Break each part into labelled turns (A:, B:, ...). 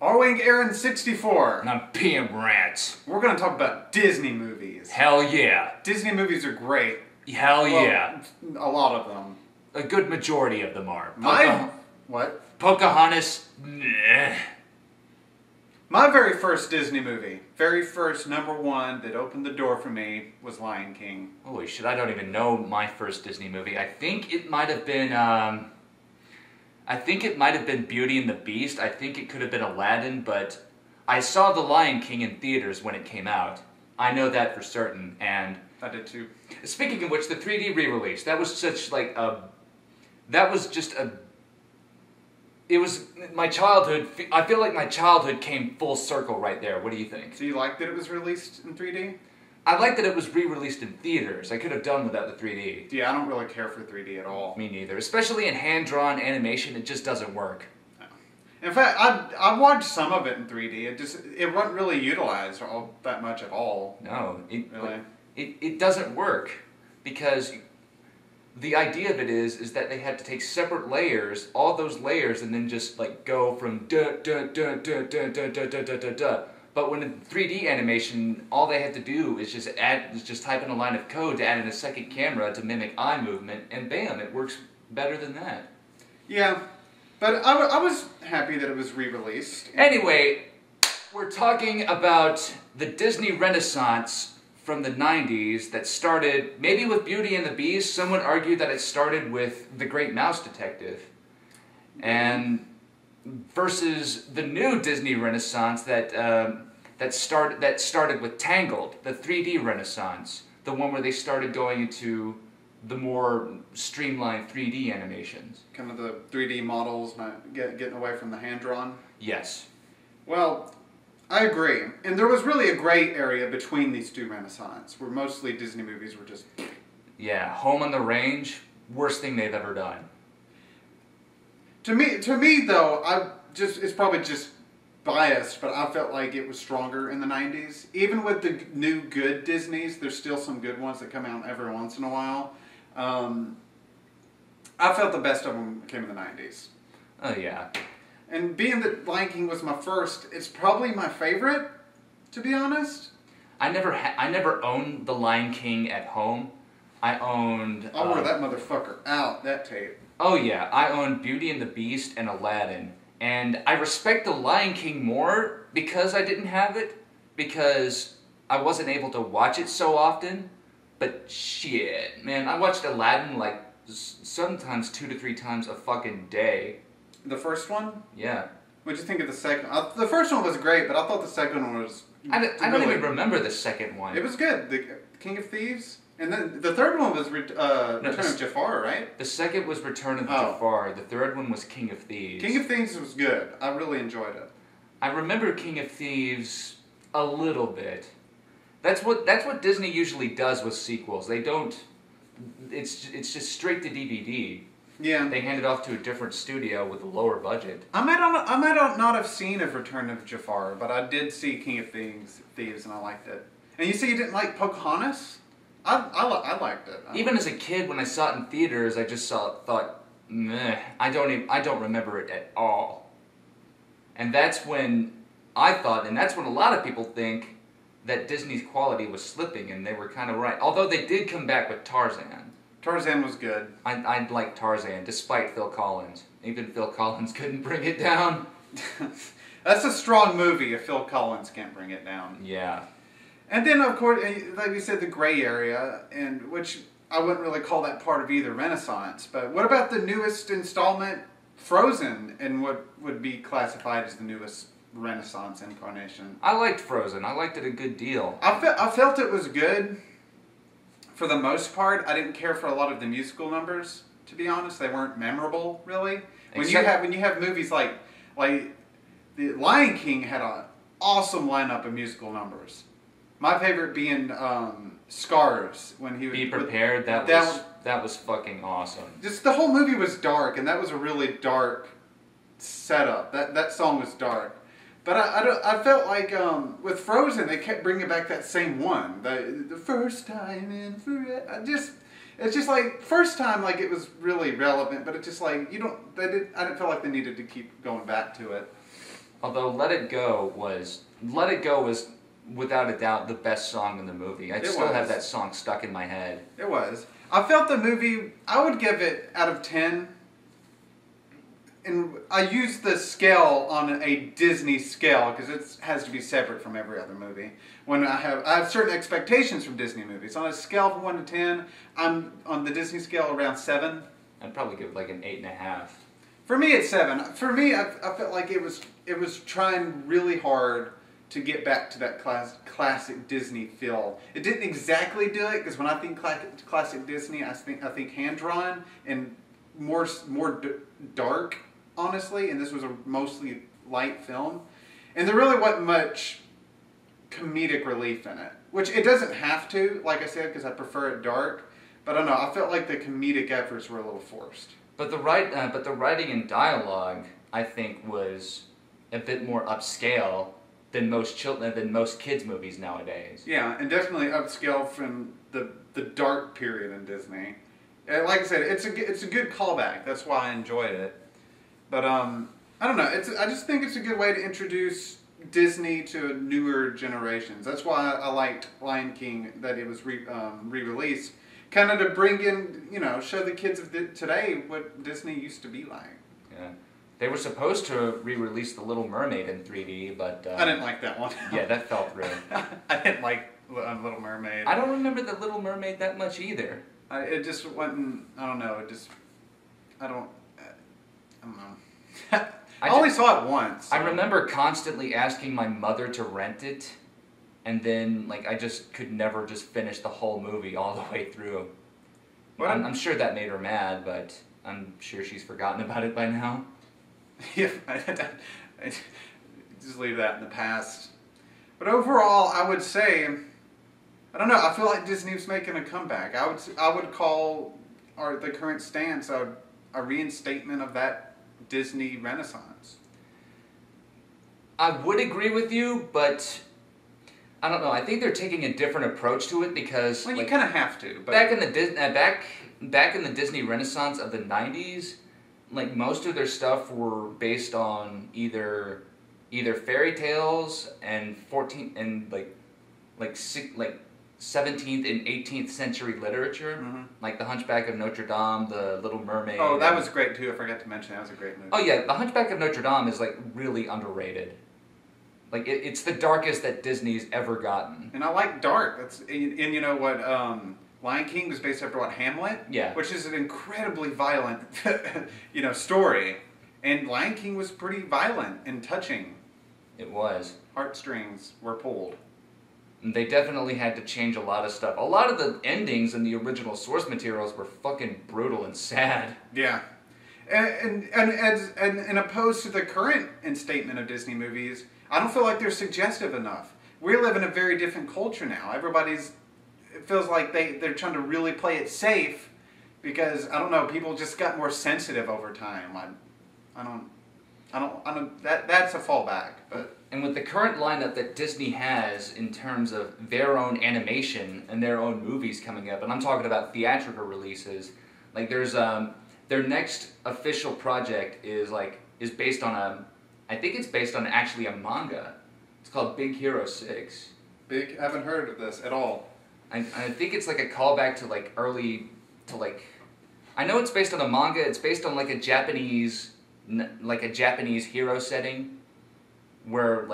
A: R-Wing Aaron 64.
B: And I'm PMRants.
A: We're going to talk about Disney movies.
B: Hell yeah.
A: Disney movies are great.
B: Hell yeah.
A: A lot of them.
B: A good majority of them are.
A: What?
B: Pocahontas, meh.
A: My very first Disney movie, very first #1 that opened the door for me was Lion King.
B: Holy shit, I don't even know my first Disney movie. I think it might have been, Beauty and the Beast. I think it could have been Aladdin, but I saw The Lion King in theaters when it came out. I know that for certain, and...
A: I did too.
B: Speaking of which, the 3D re-release, that was such, like, it was my childhood. I feel like my childhood came full circle right there. What do you think?
A: So you liked that it was released in 3D?
B: I like that it was re-released in theaters. I could have done without the 3D.
A: Yeah, I don't really care for 3D at all.
B: Me neither. Especially in hand-drawn animation, it just doesn't work.
A: In fact, I watched some of it in 3D. It wasn't really utilized that much at all.
B: No,
A: really.
B: It doesn't work because the idea of it is that they had to take separate layers, all those layers, and then just like go from duh duh duh duh duh duh duh duh duh duh duh. But when in 3D animation, all they had to do is just type in a line of code to add in a second camera to mimic eye movement, and bam, it works better than that.
A: Yeah, but I was happy that it was re-released.
B: Anyway, we're talking about the Disney Renaissance from the 90s that started maybe with Beauty and the Beast. Some would argue that it started with The Great Mouse Detective, and versus the new Disney Renaissance that started with Tangled, the 3D Renaissance, the one where they started going into the more streamlined 3D animations.
A: Kind of the 3D models, not getting away from the hand-drawn?
B: Yes.
A: Well, I agree. And there was really a gray area between these two Renaissance, where mostly Disney movies were just...
B: Yeah, Home on the Range, worst thing they've ever done.
A: To me though, it's probably just biased, but I felt like it was stronger in the 90s. Even with the new good Disneys, there's still some good ones that come out every once in a while. I felt the best of them came in the 90s.
B: Oh yeah.
A: And being that Lion King was my first, it's probably my favorite, to be honest.
B: I never owned The Lion King at home. I owned...
A: I wore that motherfucker out, that tape.
B: Oh yeah, I owned Beauty and the Beast and Aladdin. And I respect The Lion King more because I didn't have it, because I wasn't able to watch it so often. But shit, man, I watched Aladdin like sometimes 2 to 3 times a fucking day.
A: The first one?
B: Yeah.
A: What'd you think of the second? The first one was great, but I thought the second one was...
B: I don't even remember the second one.
A: It was good. The King of Thieves. And then the third one was Return of Jafar, right?
B: The second was Return of Jafar. The third one was King of Thieves.
A: King of Thieves was good. I really enjoyed it.
B: I remember King of Thieves a little bit. That's what Disney usually does with sequels. They don't... It's just straight to DVD.
A: Yeah.
B: They hand it off to a different studio with a lower budget.
A: I might not have seen a Return of Jafar, but I did see King of Thieves, and I liked it. And you say you didn't like Pocahontas? I liked it.
B: Even as a kid, when I saw it in theaters, I just thought, meh. I don't remember it at all. And that's when I thought, and that's when a lot of people think that Disney's quality was slipping, and they were kind of right. Although they did come back with Tarzan.
A: Tarzan was good.
B: I liked Tarzan, despite Phil Collins. Even Phil Collins couldn't bring it down.
A: That's a strong movie if Phil Collins can't bring it down.
B: Yeah.
A: And then, of course, like we said, the gray area, and which I wouldn't really call that part of either Renaissance. But what about the newest installment, Frozen, and what would be classified as the newest Renaissance incarnation?
B: I liked Frozen. I liked it a good deal.
A: I felt it was good. For the most part, I didn't care for a lot of the musical numbers. To be honest, they weren't memorable, really. When you have movies like the Lion King had an awesome lineup of musical numbers. My favorite being Scars when he would
B: Be Prepared. That was fucking awesome.
A: Just the whole movie was dark, and that was a really dark setup. That song was dark. But I felt like with Frozen, they kept bringing back that same one. The first time in forever. It's just like, first time, like, it was really relevant, but it's just like, I didn't feel like they needed to keep going back to it.
B: Although Let It Go was without a doubt the best song in the movie. I still have that song stuck in my head.
A: It was. I felt the movie, I would give it out of 10. And I use the scale on a Disney scale because it has to be separate from every other movie. When I have certain expectations from Disney movies. On a scale from 1 to 10, I'm on the Disney scale around 7.
B: I'd probably give it like an 8.5.
A: For me, it's 7. For me, I felt like it was trying really hard to get back to that classic Disney feel. It didn't exactly do it because when I think classic Disney, I think hand drawn and more dark. Honestly, and this was a mostly light film, and there really wasn't much comedic relief in it, which it doesn't have to, like I said, because I prefer it dark, but I don't know, I felt like the comedic efforts were a little forced.
B: But the writing and dialogue, I think, was a bit more upscale than most kids' movies nowadays.
A: Yeah, and definitely upscale from the dark period in Disney. And like I said, it's a good callback, that's why I enjoyed it. But I don't know. I just think it's a good way to introduce Disney to newer generations. That's why I liked Lion King, that it was re-released, kind of to bring in, show the kids of today what Disney used to be like.
B: Yeah, they were supposed to re-release The Little Mermaid in 3D, but
A: I didn't like that one.
B: Yeah, that felt rude.
A: I didn't like Little Mermaid.
B: I don't remember The Little Mermaid that much either.
A: It just wasn't. I don't know. I don't know. I only saw it once. So.
B: I remember constantly asking my mother to rent it, and then I just could never just finish the whole movie all the way through. I'm sure that made her mad, but I'm sure she's forgotten about it by now.
A: Yeah, just leave that in the past. But overall, I would say, I don't know. I feel like Disney's making a comeback. I would call the current stance a reinstatement of that Disney Renaissance.
B: I would agree with you, but I don't know. I think they're taking a different approach to it because
A: you kind of have to. But
B: back in the Disney Renaissance of the '90s, most of their stuff were based on either fairy tales and 17th and 18th century literature, like The Hunchback of Notre Dame, The Little Mermaid.
A: Oh, that was great too. I forgot to mention that was a great movie.
B: Oh yeah, The Hunchback of Notre Dame is really underrated. It's the darkest that Disney's ever gotten.
A: And I like dark. And you know what? Lion King was based after Hamlet.
B: Yeah.
A: Which is an incredibly violent, story. And Lion King was pretty violent and touching.
B: It was.
A: Heartstrings were pulled.
B: They definitely had to change a lot of stuff. A lot of the endings in the original source materials were fucking brutal and sad.
A: Yeah. And opposed to the current instatement of Disney movies, I don't feel like they're suggestive enough. We live in a very different culture now. It feels like they're trying to really play it safe because, I don't know, people just got more sensitive over time. That's a fallback, but...
B: And with the current lineup that Disney has in terms of their own animation and their own movies coming up, and I'm talking about theatrical releases, there's their next official project is based on I think it's based on actually a manga. It's called Big Hero 6.
A: I haven't heard of this at all.
B: I think it's a callback to I know it's based on a manga. It's based on a Japanese hero setting, where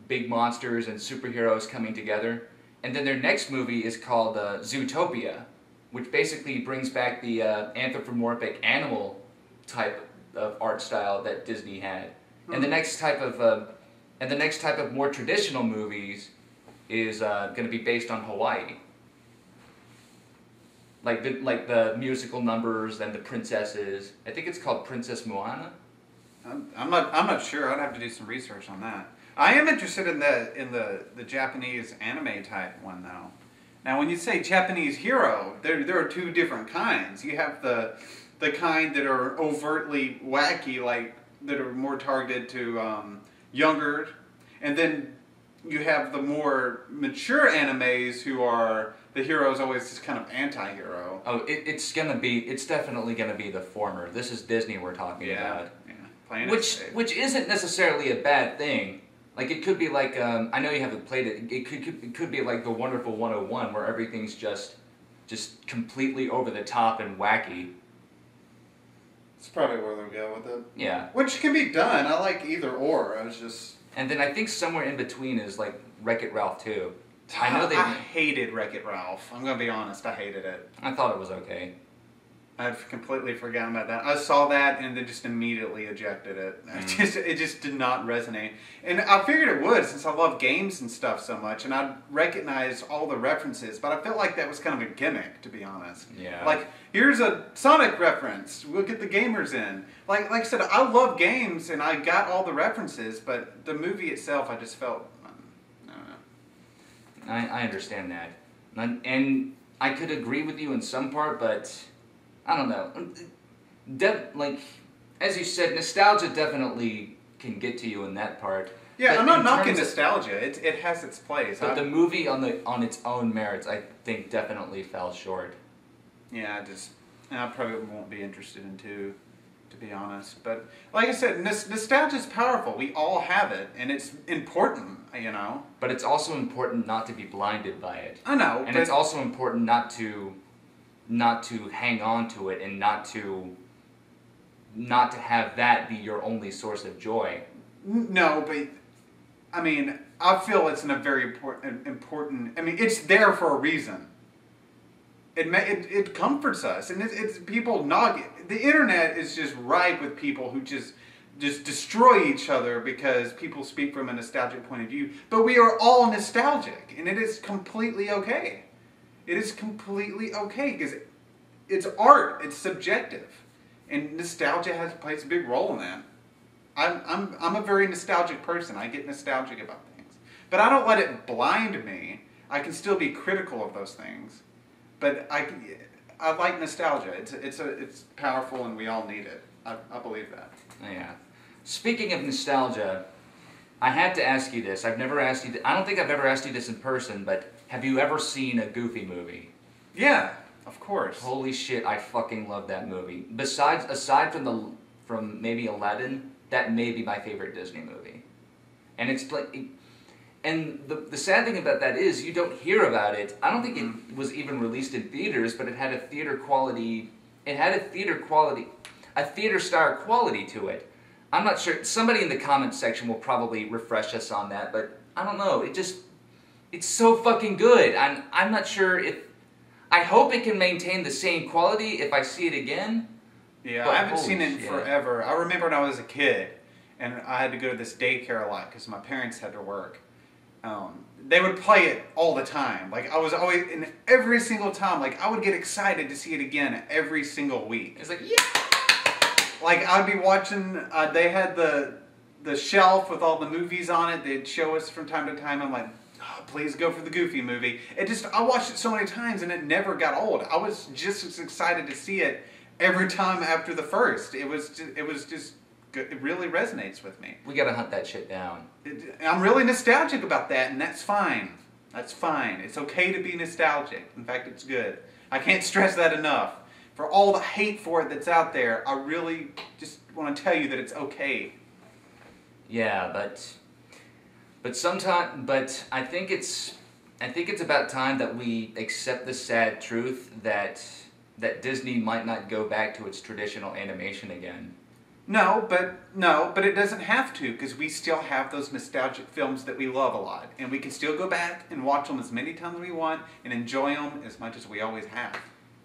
B: big monsters and superheroes coming together. And then their next movie is called Zootopia, which basically brings back the anthropomorphic animal type of art style that Disney had. And the next type of more traditional movies is going to be based on Hawaii. Like the musical numbers and the princesses. I think it's called Princess Moana.
A: I'm not sure. I'd have to do some research on that. I am interested in the Japanese anime type one though. Now, when you say Japanese hero, there are two different kinds. You have the kind that are overtly wacky, that are more targeted to younger, and then you have the more mature animes who are the hero's always this kind of anti-hero.
B: Oh, it's definitely gonna be the former. This is Disney we're talking about.
A: Yeah. Plain and safe.
B: Which isn't necessarily a bad thing. Like, it could be like, I know you haven't played it, it could be like the Wonderful 101, where everything's just completely over the top and wacky.
A: That's probably where they'll go with it.
B: Yeah.
A: Which can be done. I like either or. I was just...
B: And then I think somewhere in between is like Wreck-It Ralph 2.
A: I hated Wreck-It Ralph. I'm going to be honest. I hated it.
B: I thought it was okay.
A: I've completely forgotten about that. I saw that and then just immediately ejected it. It just did not resonate. And I figured it would, since I love games and stuff so much, and I recognized all the references, but I felt like that was kind of a gimmick, to be honest.
B: Yeah.
A: Like, here's a Sonic reference. We'll get the gamers in. Like I said, I love games, and I got all the references, but the movie itself, I just felt... I don't know.
B: I understand that. And I could agree with you in some part, but... I don't know. Like, as you said, nostalgia definitely can get to you in that part.
A: Yeah,
B: but
A: I'm not knocking nostalgia. It has its place.
B: But the movie on its own merits, I think, definitely fell short.
A: Yeah, I probably won't be interested in two, to be honest. But like I said, nostalgia is powerful. We all have it, and it's important, you know.
B: But it's also important not to be blinded by it.
A: I know.
B: And it's also important not to hang on to it and not to have that be your only source of joy.
A: No, but I mean, I feel it's in a very important. I mean, it's there for a reason. It comforts us, and it's people the internet is just ripe with people who just destroy each other because people speak from a nostalgic point of view. But we are all nostalgic, and it is completely okay. It is completely okay because it's art. It's subjective, and nostalgia plays a big role in that. I'm a very nostalgic person. I get nostalgic about things, but I don't let it blind me. I can still be critical of those things, but I like nostalgia. It's powerful, and we all need it. I believe that.
B: Yeah. Speaking of nostalgia, I had to ask you this. I've never asked you. I don't think I've ever asked you this in person, but have you ever seen a Goofy movie?
A: Yeah, of course.
B: Holy shit, I fucking love that movie. Aside from maybe Aladdin, that may be my favorite Disney movie. And it's like, and the sad thing about that is you don't hear about it. I don't think it was even released in theaters, but it had a theater quality. It had a theater star quality to it. I'm not sure. Somebody in the comments section will probably refresh us on that, but I don't know. It's so fucking good. I'm not sure if... I hope it can maintain the same quality if I see it again.
A: Yeah, I haven't seen it in forever. I remember when I was a kid, and I had to go to this daycare a lot because my parents had to work. They would play it all the time. Like, I was always... And every single time, like, I would get excited to see it again every single week.
B: It's like, yeah!
A: Like, I'd be watching... they had the shelf with all the movies on it. They'd show us from time to time. I'm like... Please go for the Goofy movie. I watched it so many times and it never got old. I was just as excited to see it every time after the first. It was just good. It really resonates with me.
B: We gotta hunt that shit down.
A: I'm really nostalgic about that, and that's fine. That's fine. It's okay to be nostalgic. In fact, it's good. I can't stress that enough. For all the hate for it that's out there, I really just want to tell you that it's okay.
B: Yeah, but I think it's about time that we accept the sad truth that Disney might not go back to its traditional animation again. No, but it doesn't have to, because we still have those nostalgic films that we love a lot, and we can still go back and watch them as many times as we want and enjoy them as much as we always have.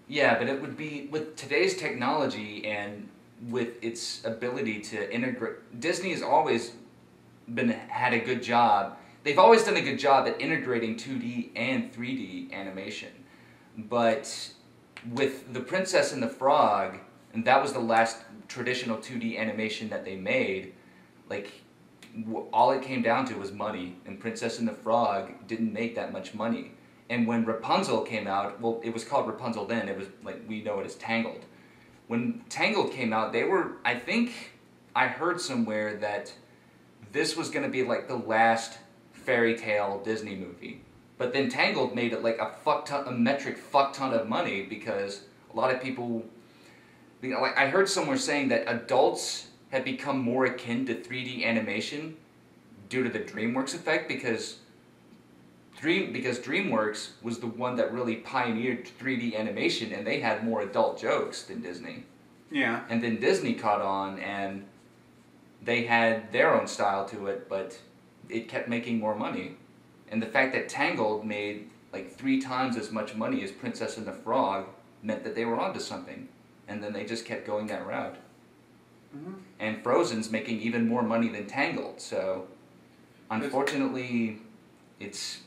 B: Yeah, but it would be with today's technology and with its ability to integrate. Disney has always had a good job. They've always done a good job at integrating 2D and 3D animation. But with The Princess and the Frog, and that was the last traditional 2D animation that they made, like, all it came down to was money, and Princess and the Frog didn't make that much money. And when Rapunzel came out, well, it was called Rapunzel then, it was like, we know it as Tangled. When Tangled came out, I think I heard somewhere that this was going to be like the last fairy tale Disney movie. But then Tangled made it like a metric fuck ton of money because a lot of people, like I heard somewhere saying that adults had become more akin to 3D animation due to the DreamWorks effect, because DreamWorks was the one that really pioneered 3D animation, and they had more adult jokes than Disney.
A: Yeah.
B: And then Disney caught on, and they had their own style to it, but it kept making more money. And the fact that Tangled made like 3 times as much money as Princess and the Frog meant that they were onto something. And then they just kept going that route. Mm-hmm. And Frozen's making even more money than Tangled, so unfortunately, it's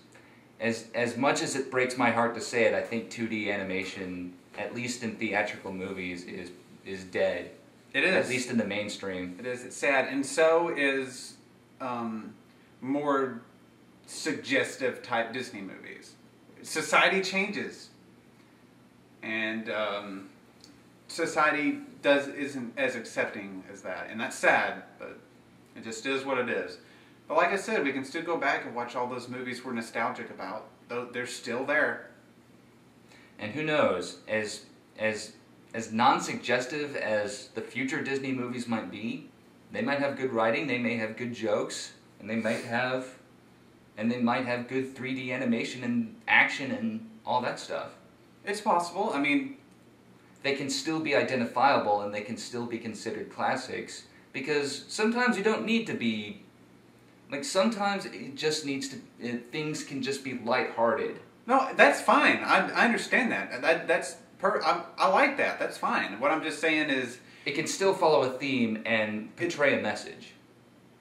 B: as much as it breaks my heart to say it, I think 2D animation, at least in theatrical movies, is dead.
A: It is.
B: At least in the mainstream.
A: It is. It's sad, and so is more suggestive type Disney movies. Society changes, and society isn't as accepting as that, and that's sad. But it just is what it is. But like I said, we can still go back and watch all those movies we're nostalgic about. They're still there.
B: And who knows, as non-suggestive as the future Disney movies might be, they might have good writing, they may have good jokes, and they might have good 3D animation and action and all that stuff. It's possible. I mean, they can still be identifiable and they can still be considered classics, because sometimes you don't need to be, like, sometimes it just needs to, things can just be lighthearted.
A: No, that's fine. I understand that. I like that. That's fine. What I'm just saying is,
B: it can still follow a theme and portray a message.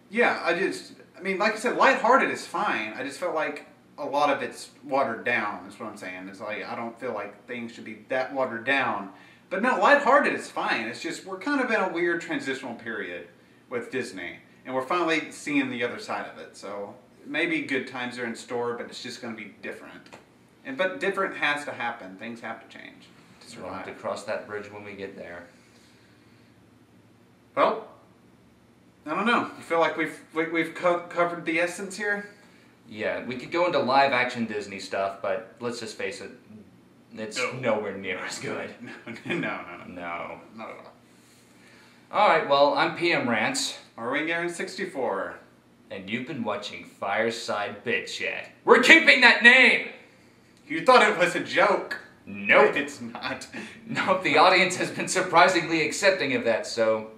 A: Yeah, I mean, like I said, lighthearted is fine. I just felt like a lot of it's watered down, is what I'm saying. It's like, I don't feel like things should be that watered down. But no, lighthearted is fine. It's just, we're kind of in a weird transitional period with Disney. And we're finally seeing the other side of it. So maybe good times are in store, but it's just going to be different. But different has to happen. Things have to change to survive.
B: We'll have to cross that bridge when we get there.
A: Well, I don't know. You feel like we've covered the essence here?
B: Yeah, we could go into live action Disney stuff, but let's just face it, it's nowhere near as good.
A: No, not at all.
B: Alright, well, I'm PMRants.
A: Or Wingaren64.
B: And you've been watching Fireside Bit Chat. We're keeping that name!
A: You thought it was a joke.
B: Nope.
A: It's not.
B: Nope, the audience has been surprisingly accepting of that, so